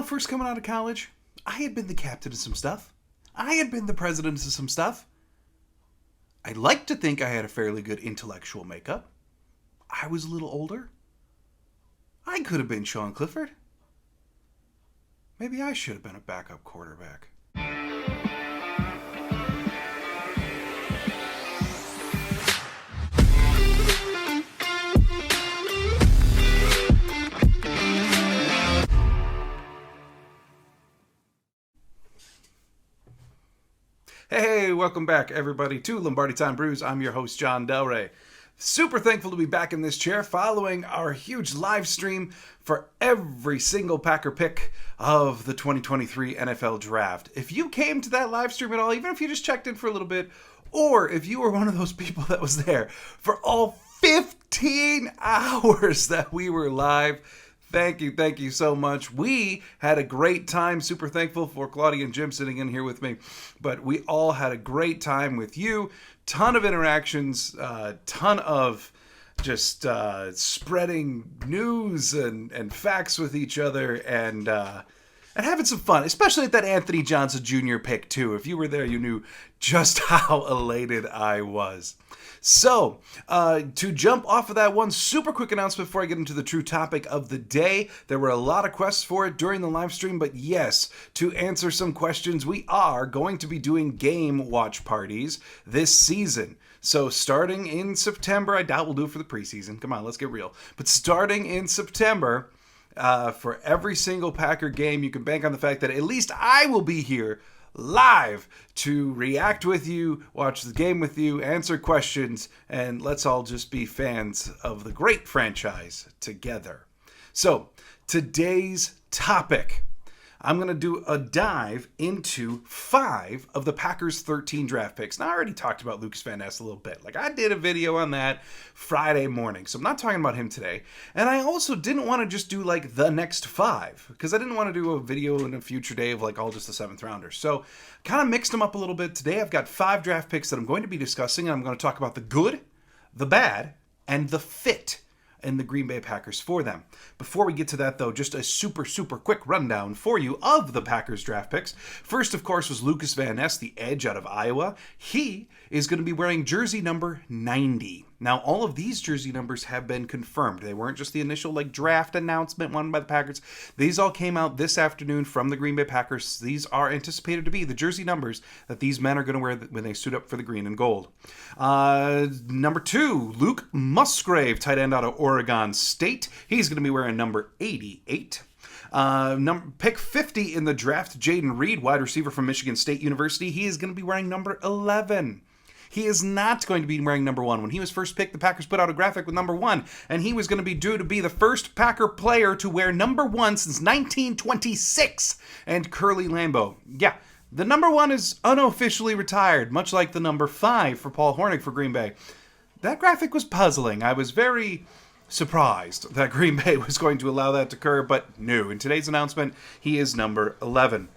First coming out of college, I had been the captain of some stuff. I had been the president of some stuff. I like to think I had a fairly good intellectual makeup. I was a little older. I could have been Sean Clifford. Maybe I should have been a backup quarterback. Hey, welcome back, everybody, to Lombardi Time Brews. I'm your host, John Delray. Super thankful to be back in this chair following our huge live stream for every single Packer pick of the 2023 NFL Draft. If you came to that live stream at all, even if you just checked in for a little bit, or if you were one of those people that was there for all 15 hours that we were live, thank you so much. We had a great time. Super thankful for Claudia and Jim sitting in here with me. But we all had a great time with you. Ton of interactions, ton of just spreading news and facts with each other and having some fun, especially at that Anthony Johnson Jr. pick too. If you were there, you knew just how elated I was. So, to jump off of that one super quick announcement before I get into the true topic of the day, there were a lot of quests for it during the live stream, but yes, to answer some questions, we are going to be doing game watch parties this season. So starting in September, I doubt we'll do it for the preseason. Come on, let's get real. But starting in September, for every single Packer game, you can bank on the fact that at least I will be here live to react with you, watch the game with you, answer questions, and let's all just be fans of the great franchise together. So, today's topic. I'm going to do a dive into 5 of the Packers' 13 draft picks. Now, I already talked about Lucas Van Ness a little bit. I did a video on that Friday morning, so I'm not talking about him today. And I also didn't want to just do, the next 5, because I didn't want to do a video in a future day of, all just the 7th rounders. So, kind of mixed them up a little bit. Today, I've got 5 draft picks that I'm going to be discussing, and I'm going to talk about the good, the bad, and the fit in the Green Bay Packers for them. Before we get to that, though, just a super quick rundown for you of the Packers draft picks. First, of course, was Lucas Van Ness, the edge out of Iowa. He is going to be wearing jersey number 90. Now, all of these jersey numbers have been confirmed. They weren't just the initial draft announcement won by the Packers. These all came out this afternoon from the Green Bay Packers. These are anticipated to be the jersey numbers that these men are going to wear when they suit up for the green and gold. Number 2, Luke Musgrave, tight end out of Oregon State. He's going to be wearing number 88. Pick 50 in the draft, Jaden Reed, wide receiver from Michigan State University. He is going to be wearing number 11. He is not going to be wearing number 1. When he was first picked, the Packers put out a graphic with number 1, and he was going to be due to be the first Packer player to wear number 1 since 1926, and Curly Lambeau. Yeah, the number 1 is unofficially retired, much like the number 5 for Paul Hornig for Green Bay. That graphic was puzzling. I was very surprised that Green Bay was going to allow that to occur, but no. In today's announcement, he is number 11.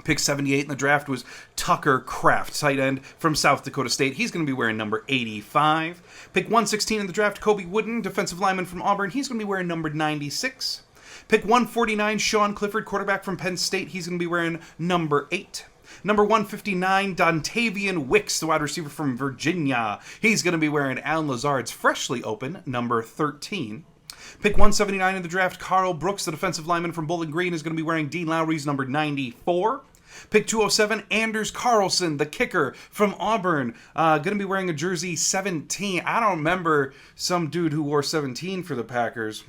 Pick 78 in the draft was Tucker Kraft, tight end from South Dakota State. He's going to be wearing number 85. Pick 116 in the draft, Kobe Wooden, defensive lineman from Auburn. He's going to be wearing number 96. Pick 149, Sean Clifford, quarterback from Penn State. He's going to be wearing number 8. Number 159, Dontavian Wicks, the wide receiver from Virginia. He's going to be wearing Alan Lazard's freshly open number 13. Pick 179 in the draft, Carl Brooks, the defensive lineman from Bowling Green, is going to be wearing Dean Lowry's number 94. Pick 207, Anders Carlson, the kicker from Auburn, going to be wearing a jersey 17. I don't remember some dude who wore 17 for the Packers.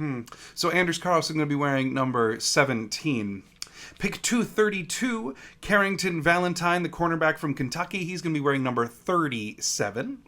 So Anders Carlson going to be wearing number 17. Pick 232, Carrington Valentine, the cornerback from Kentucky. He's going to be wearing number 37.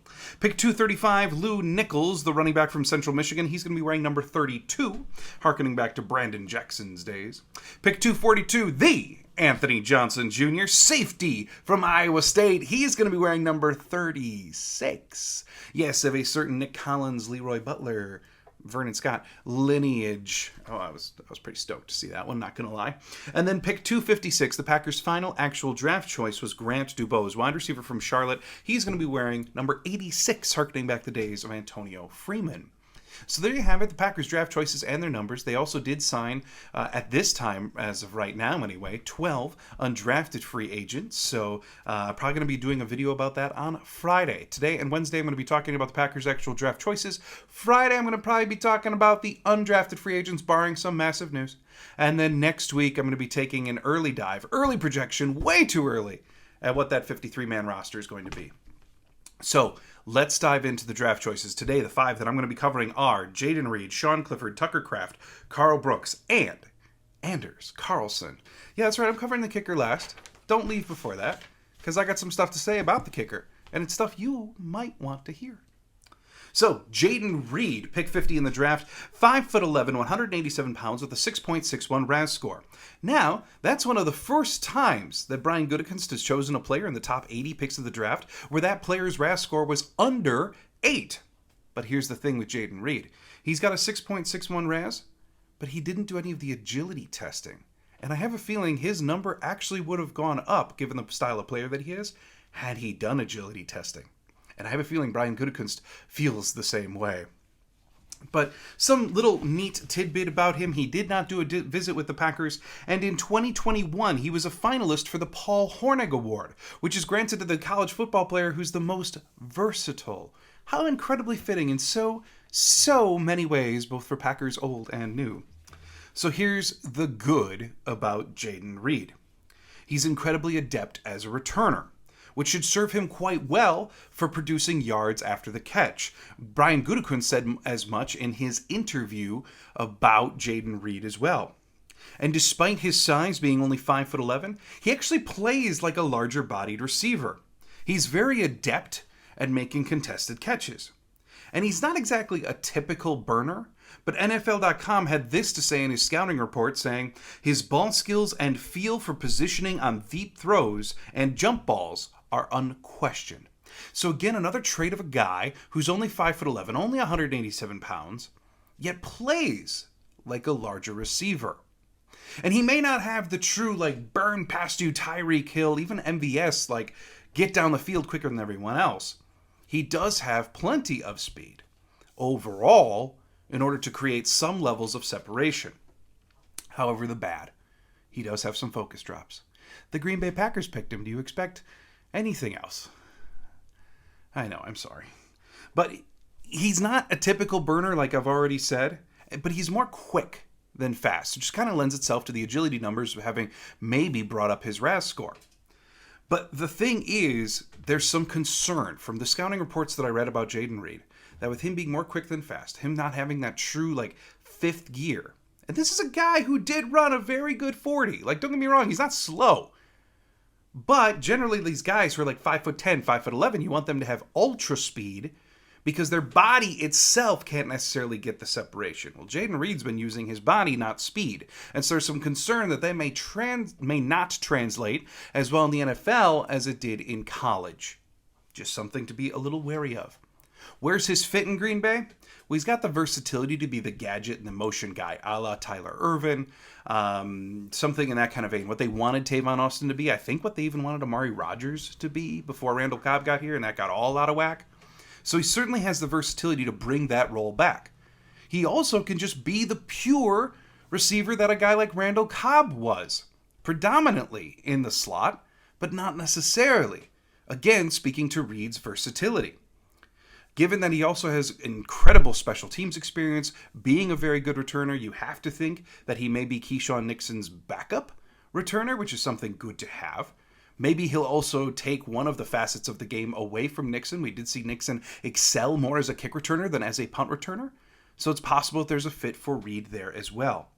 Pick 235, Lou Nichols, the running back from Central Michigan. He's going to be wearing number 32, harkening back to Brandon Jackson's days. Pick 242, the Anthony Johnson Jr., safety from Iowa State. He's going to be wearing number 36. Yes, of a certain Nick Collins, Leroy Butler, Vernon Scott lineage. Oh, I was pretty stoked to see that one, not going to lie. And then pick 256, the Packers' final actual draft choice was Grant Dubose, wide receiver from Charlotte. He's going to be wearing number 86, harkening back the days of Antonio Freeman. So there you have it, the Packers draft choices and their numbers. They also did sign, at this time, as of right now anyway, 12 undrafted free agents. So probably going to be doing a video about that on Friday. Today and Wednesday I'm going to be talking about the Packers' actual draft choices. Friday I'm going to probably be talking about the undrafted free agents, barring some massive news. And then next week I'm going to be taking an early projection, way too early, at what that 53-man roster is going to be. So let's dive into the draft choices. Today, the 5 that I'm going to be covering are Jayden Reed, Sean Clifford, Tucker Kraft, Carl Brooks, and Anders Carlson. Yeah, that's right. I'm covering the kicker last. Don't leave before that, because I got some stuff to say about the kicker, and it's stuff you might want to hear. So, Jayden Reed, pick 50 in the draft, 5'11", 187 pounds with a 6.61 RAS score. Now, that's one of the first times that Brian Gutekunst has chosen a player in the top 80 picks of the draft where that player's RAS score was under 8. But here's the thing with Jayden Reed. He's got a 6.61 RAS, but he didn't do any of the agility testing. And I have a feeling his number actually would have gone up, given the style of player that he is, had he done agility testing. And I have a feeling Brian Gutekunst feels the same way. But some little neat tidbit about him, he did not do a visit with the Packers, and in 2021 he was a finalist for the Paul Hornung Award, which is granted to the college football player who's the most versatile. How incredibly fitting in so many ways, both for Packers old and new. So here's the good about Jayden Reed. He's incredibly adept as a returner, which should serve him quite well for producing yards after the catch. Brian Gutekunst said as much in his interview about Jayden Reed as well. And despite his size being only 5'11", he actually plays like a larger-bodied receiver. He's very adept at making contested catches. And he's not exactly a typical burner, but NFL.com had this to say in his scouting report, saying, his ball skills and feel for positioning on deep throws and jump balls are unquestioned. So again, another trait of a guy who's only 5'11", only 187 pounds, yet plays like a larger receiver. And he may not have the true, burn past you Tyreek Hill, even MVS, get down the field quicker than everyone else. He does have plenty of speed overall in order to create some levels of separation. However, the bad, he does have some focus drops. The Green Bay Packers picked him. Do you expect anything else? I know, I'm sorry. But he's not a typical burner, like I've already said, but he's more quick than fast, which kind of lends itself to the agility numbers of having maybe brought up his RAS score. But the thing is, there's some concern from the scouting reports that I read about Jayden Reed, that with him being more quick than fast, him not having that true, fifth gear, and this is a guy who did run a very good 40. Don't get me wrong, he's not slow. But generally these guys who are 5'10", 5'11", you want them to have ultra speed because their body itself can't necessarily get the separation. Well, Jayden Reed's been using his body, not speed. And so there's some concern that they may not translate as well in the NFL as it did in college. Just something to be a little wary of. Where's his fit in Green Bay? Well, he's got the versatility to be the gadget and the motion guy, a la Tyler Ervin, something in that kind of vein. What they wanted Tavon Austin to be, I think what they even wanted Aaron Rodgers to be before Randall Cobb got here, and that got all out of whack. So he certainly has the versatility to bring that role back. He also can just be the pure receiver that a guy like Randall Cobb was, predominantly in the slot, but not necessarily. Again, speaking to Reed's versatility. Given that he also has incredible special teams experience, being a very good returner, you have to think that he may be Keyshawn Nixon's backup returner, which is something good to have. Maybe he'll also take one of the facets of the game away from Nixon. We did see Nixon excel more as a kick returner than as a punt returner. So it's possible that there's a fit for Reed there as well.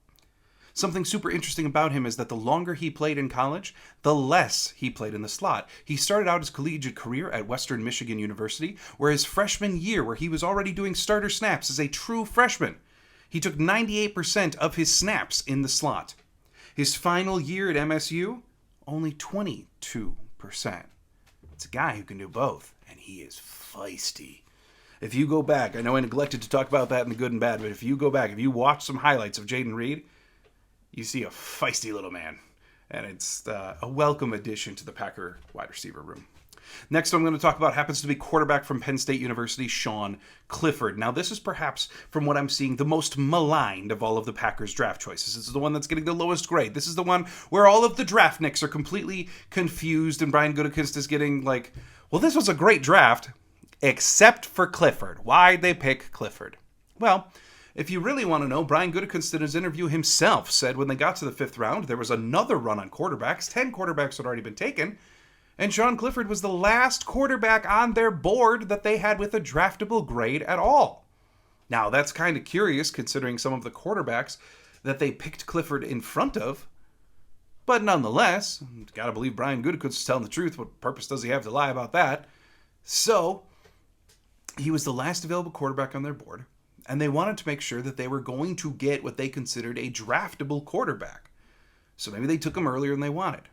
Something super interesting about him is that the longer he played in college, the less he played in the slot. He started out his collegiate career at Western Michigan University, where his freshman year, where he was already doing starter snaps as a true freshman, he took 98% of his snaps in the slot. His final year at MSU, only 22%. It's a guy who can do both, and he is feisty. If you go back, I know I neglected to talk about that in the good and bad, but if you go back, if you watch some highlights of Jayden Reed, you see a feisty little man, and it's a welcome addition to the Packer wide receiver room. Next, I'm going to talk about happens to be quarterback from Penn State University, Sean Clifford. Now, this is perhaps, from what I'm seeing, the most maligned of all of the Packers draft choices. This is the one that's getting the lowest grade. This is the one where all of the draftniks are completely confused, and Brian Gutekunst is getting like, well, this was a great draft, except for Clifford. Why'd they pick Clifford? Well, if you really want to know, Brian Gutekunst in his interview himself said when they got to the 5th round, there was another run on quarterbacks. 10 quarterbacks had already been taken. And Sean Clifford was the last quarterback on their board that they had with a draftable grade at all. Now, that's kind of curious considering some of the quarterbacks that they picked Clifford in front of. But nonetheless, gotta believe Brian Gutekunst is telling the truth. What purpose does he have to lie about that? So, he was the last available quarterback on their board, and they wanted to make sure that they were going to get what they considered a draftable quarterback. So maybe they took him earlier than they wanted.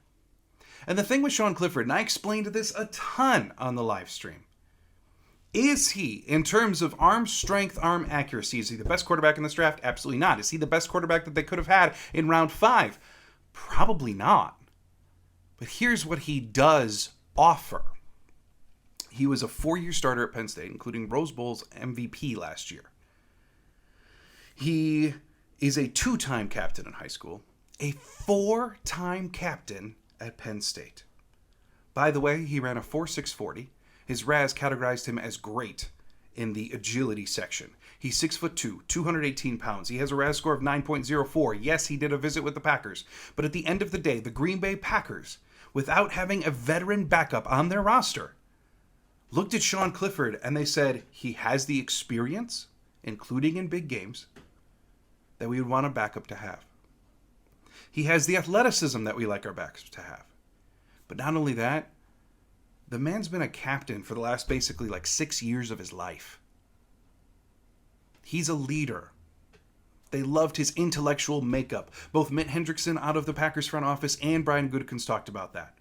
And the thing with Sean Clifford, and I explained this a ton on the live stream, is he, in terms of arm strength, arm accuracy, is he the best quarterback in this draft? Absolutely not. Is he the best quarterback that they could have had in round 5? Probably not. But here's what he does offer. He was a 4-year starter at Penn State, including Rose Bowl's MVP last year. He is a 2-time captain in high school, a 4-time captain at Penn State. By the way, he ran a 4.640. His RAS categorized him as great in the agility section. He's 6'2", 218 pounds. He has a RAS score of 9.04. Yes, he did a visit with the Packers. But at the end of the day, the Green Bay Packers, without having a veteran backup on their roster, looked at Sean Clifford and they said, he has the experience, including in big games, that we would want a backup to have. He has the athleticism that we like our backs to have. But not only that, the man's been a captain for the last basically 6 years of his life. He's a leader. They loved his intellectual makeup. Both Mitt Hendrickson out of the Packers front office and Brian Gutekunst talked about that.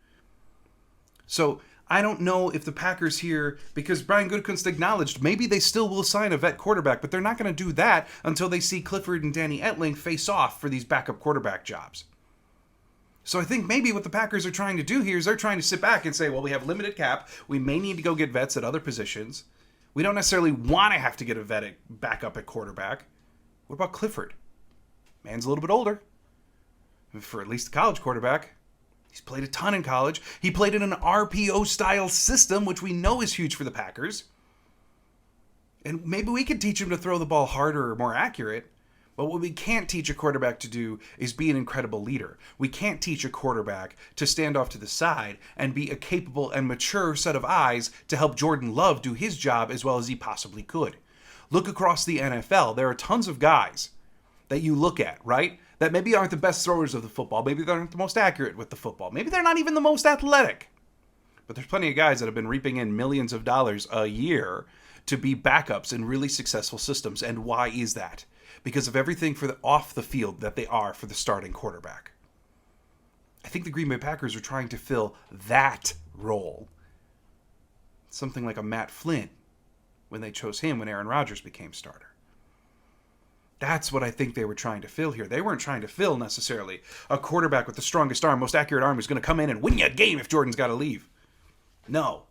So I don't know if the Packers here, because Brian Gutekunst acknowledged maybe they still will sign a vet quarterback, but they're not going to do that until they see Clifford and Danny Etling face off for these backup quarterback jobs. So I think maybe what the Packers are trying to do here is they're trying to sit back and say, well, we have limited cap. We may need to go get vets at other positions. We don't necessarily want to have to get a vet backup at quarterback. What about Clifford? Man's a little bit older. For at least a college quarterback. He's played a ton in college. He played in an RPO-style system, which we know is huge for the Packers. And maybe we could teach him to throw the ball harder or more accurate. But what we can't teach a quarterback to do is be an incredible leader. We can't teach a quarterback to stand off to the side and be a capable and mature set of eyes to help Jordan Love do his job as well as he possibly could. Look across the NFL. There are tons of guys that you look at, right? That maybe aren't the best throwers of the football. Maybe they aren't the most accurate with the football. Maybe they're not even the most athletic. But there's plenty of guys that have been reaping in millions of dollars a year to be backups in really successful systems. And why is that? Because of everything for the off the field that they are for the starting quarterback. I think the Green Bay Packers are trying to fill that role. Something like a Matt Flynn when they chose him when Aaron Rodgers became starter. That's what I think they were trying to fill here. They weren't trying to fill necessarily a quarterback with the strongest arm, most accurate arm who's going to come in and win you a game if Jordan's got to leave. No.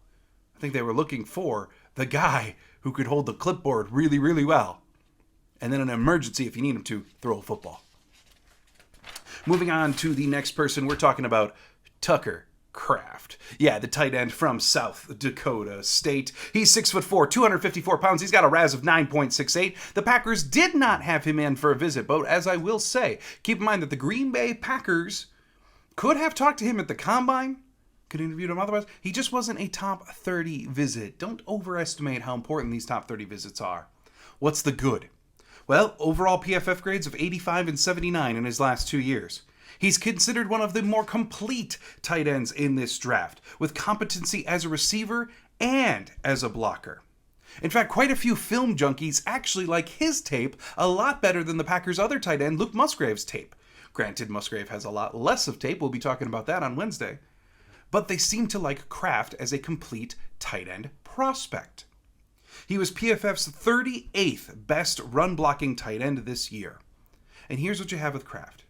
I think they were looking for the guy who could hold the clipboard really, really well. And then in an emergency, if you need him to, throw a football. Moving on to the next person, we're talking about Tucker Kraft. Yeah, the tight end from South Dakota State. He's 6'4", 254 pounds. He's got a RAS of 9.68. The Packers did not have him in for a visit, but as I will say, keep in mind that the Green Bay Packers could have talked to him at the Combine, could interview him otherwise. He just wasn't a top 30 visit. Don't overestimate how important these top 30 visits are. What's the good? Well, overall PFF grades of 85 and 79 in his last 2 years. He's considered one of the more complete tight ends in this draft, with competency as a receiver and as a blocker. In fact, quite a few film junkies actually like his tape a lot better than the Packers' other tight end, Luke Musgrave's tape. Granted, Musgrave has a lot less of tape. We'll be talking about that on Wednesday. But they seem to like Kraft as a complete tight end prospect. He was PFF's 38th best run-blocking tight end this year. And here's what you have with Kraft.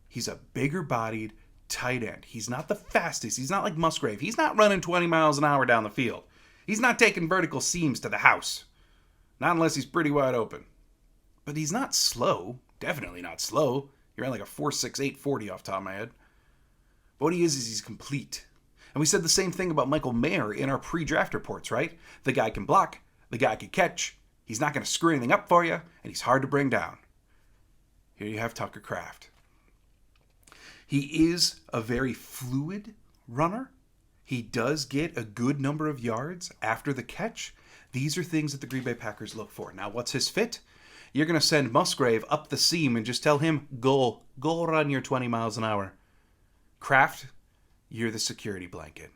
He's a bigger-bodied, tight end. He's not the fastest. He's not like Musgrave. He's not running 20 miles an hour down the field. He's not taking vertical seams to the house. Not unless he's pretty wide open. But he's not slow. Definitely not slow. You're at like a 4.68 40 off the top of my head. But what he is he's complete. And we said the same thing about Michael Mayer in our pre-draft reports, right? The guy can block. The guy can catch. He's not going to screw anything up for you. And he's hard to bring down. Here you have Tucker Kraft. He is a very fluid runner. He does get a good number of yards after the catch. These are things that the Green Bay Packers look for. Now, what's his fit? You're going to send Musgrave up the seam and just tell him, go run your 20 miles an hour. Kraft, you're the security blanket.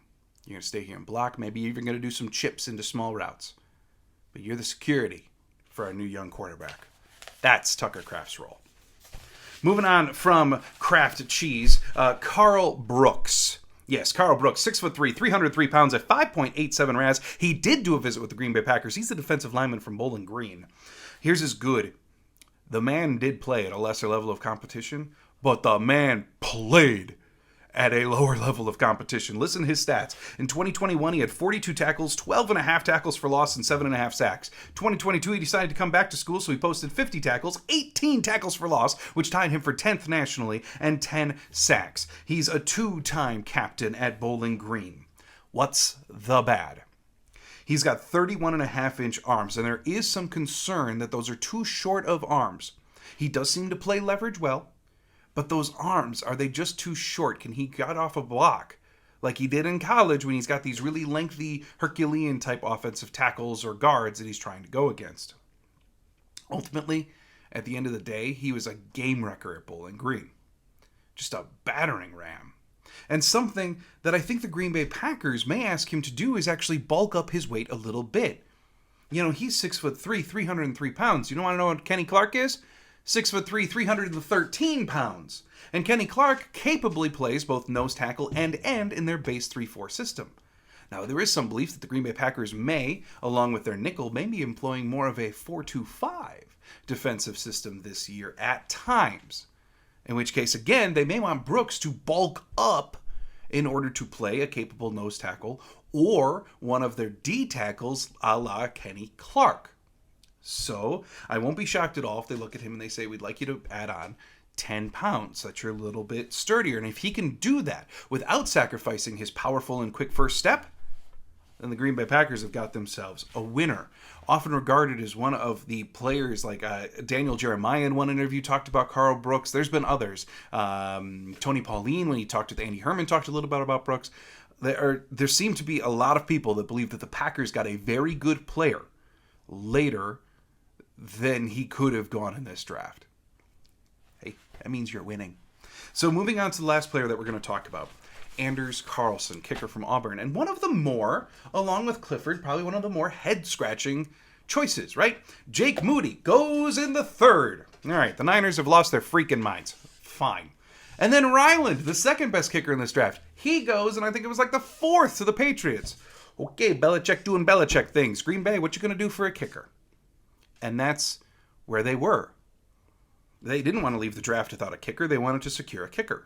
You're going to stay here and block. Maybe you're even going to do some chips into small routes. But you're the security for our new young quarterback. That's Tucker Kraft's role. Moving on from Kraft cheese, Carl Brooks. Yes, Carl Brooks, 6'3", 303 pounds at 5.87 RAS. He did do a visit with the Green Bay Packers. He's the defensive lineman from Bowling Green. Here's his good. The man did play at a lesser level of competition, but the man played at a lower level of competition. Listen to his stats. In 2021, he had 42 tackles, 12.5 tackles for loss, and 7.5 sacks. 2022, he decided to come back to school, so he posted 50 tackles, 18 tackles for loss, which tied him for 10th nationally, and 10 sacks. He's a two-time captain at Bowling Green. What's the bad? He's got 31.5-inch arms, and there is some concern that those are too short of arms. He does seem to play leverage well. But those arms, are they just too short? Can he get off a block like he did in college when he's got these really lengthy Herculean type offensive tackles or guards that he's trying to go against? Ultimately, at the end of the day, he was a game wrecker at Bowling Green. Just a battering ram. And something that I think the Green Bay Packers may ask him to do is actually bulk up his weight a little bit. You know, he's 6'3", 303 pounds. You don't want to know what Kenny Clark is? 6'3", 313 pounds. And Kenny Clark capably plays both nose tackle and end in their base 3-4 system. Now, there is some belief that the Green Bay Packers may, along with their nickel, may be employing more of a 4-2-5 defensive system this year at times. In which case, again, they may want Brooks to bulk up in order to play a capable nose tackle or one of their D tackles a la Kenny Clark. So, I won't be shocked at all if they look at him and they say, we'd like you to add on 10 pounds, so that you're a little bit sturdier. And if he can do that without sacrificing his powerful and quick first step, then the Green Bay Packers have got themselves a winner. Often regarded as one of the players, like Daniel Jeremiah in one interview talked about Carl Brooks. There's been others. Tony Pauline, when he talked with Andy Herman, talked a little bit about Brooks. There seem to be a lot of people that believe that the Packers got a very good player later than he could have gone in this draft. Hey, that means you're winning. So moving on to the last player that we're going to talk about, Anders Carlson, kicker from Auburn. And one of the more, along with Clifford, probably one of the more head-scratching choices, right? Jake Moody goes in the third. All right, the Niners have lost their freaking minds. Fine. And then Ryland, the second best kicker in this draft, he goes, and I think it was like the fourth to the Patriots. Okay, Belichick doing Belichick things. Green Bay, what you going to do for a kicker? And that's where they were. They didn't want to leave the draft without a kicker. They wanted to secure a kicker.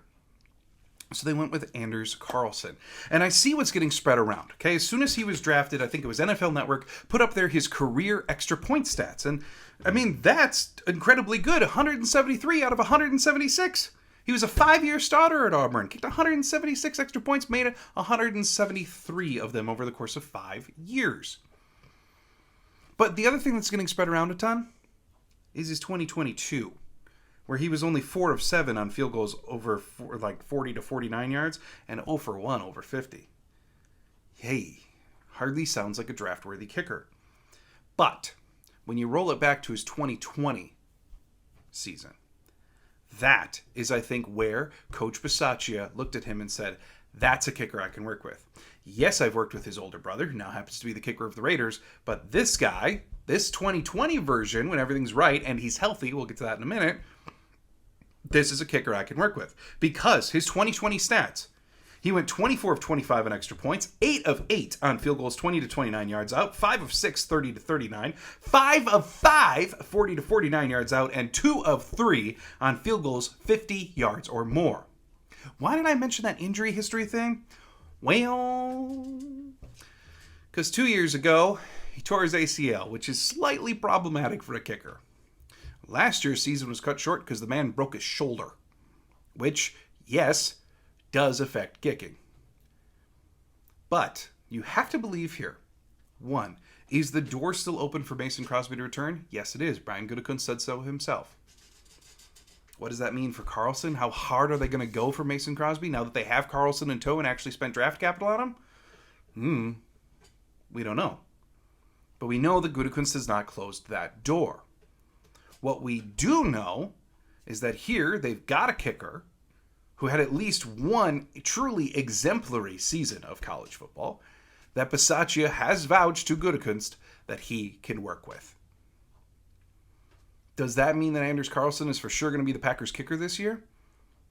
So they went with Anders Carlson. And I see what's getting spread around. Okay, as soon as he was drafted, I think it was NFL Network, put up there his career extra point stats. And, I mean, that's incredibly good. 173 out of 176. He was a 5-year starter at Auburn. Kicked 176 extra points, made 173 of them over the course of 5 years. But the other thing that's getting spread around a ton is his 2022, where he was only 4 of 7 on field goals over 40 to 49 yards and 0 for 1 over 50. Hey, hardly sounds like a draft-worthy kicker. But when you roll it back to his 2020 season, that is, I think, where Coach Bisaccia looked at him and said, that's a kicker I can work with. Yes, I've worked with his older brother, who now happens to be the kicker of the Raiders, but this guy, this 2020 version, when everything's right and he's healthy, we'll get to that in a minute, this is a kicker I can work with. Because his 2020 stats, he went 24 of 25 on extra points, 8 of 8 on field goals 20 to 29 yards out, 5 of 6, 30 to 39, 5 of 5, 40 to 49 yards out, and 2 of 3 on field goals 50 yards or more. Why did I mention that injury history thing? Well, because 2 years ago, he tore his ACL, which is slightly problematic for a kicker. Last year's season was cut short because the man broke his shoulder, which, yes, does affect kicking. But you have to believe here. 1, is the door still open for Mason Crosby to return? Yes, it is. Brian Gutekunst said so himself. What does that mean for Carlson? How hard are they going to go for Mason Crosby now that they have Carlson in tow and actually spent draft capital on him? We don't know. But we know that Gutekunst has not closed that door. What we do know is that here they've got a kicker who had at least one truly exemplary season of college football that Bisaccia has vouched to Gutekunst that he can work with. Does that mean that Anders Carlson is for sure going to be the Packers kicker this year?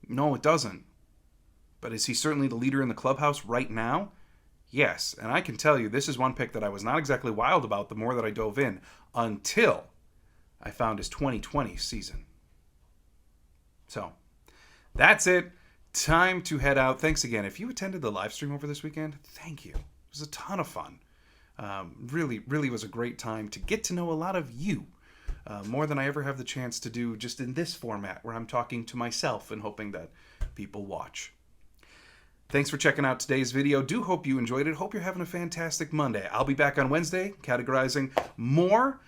No, it doesn't. But is he certainly the leader in the clubhouse right now? Yes, and I can tell you this is one pick that I was not exactly wild about the more that I dove in until I found his 2020 season. So, that's it. Time to head out. Thanks again. If you attended the live stream over this weekend, thank you. It was a ton of fun. Really was a great time to get to know a lot of you. More than I ever have the chance to do just in this format where I'm talking to myself and hoping that people watch. Thanks for checking out today's video. Do hope you enjoyed it. Hope you're having a fantastic Monday. I'll be back on Wednesday categorizing more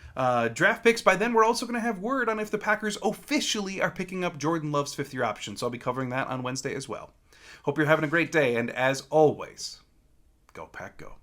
draft picks. By then, we're also going to have word on if the Packers officially are picking up Jordan Love's fifth-year option. So I'll be covering that on Wednesday as well. Hope you're having a great day. And as always, go Pack Go.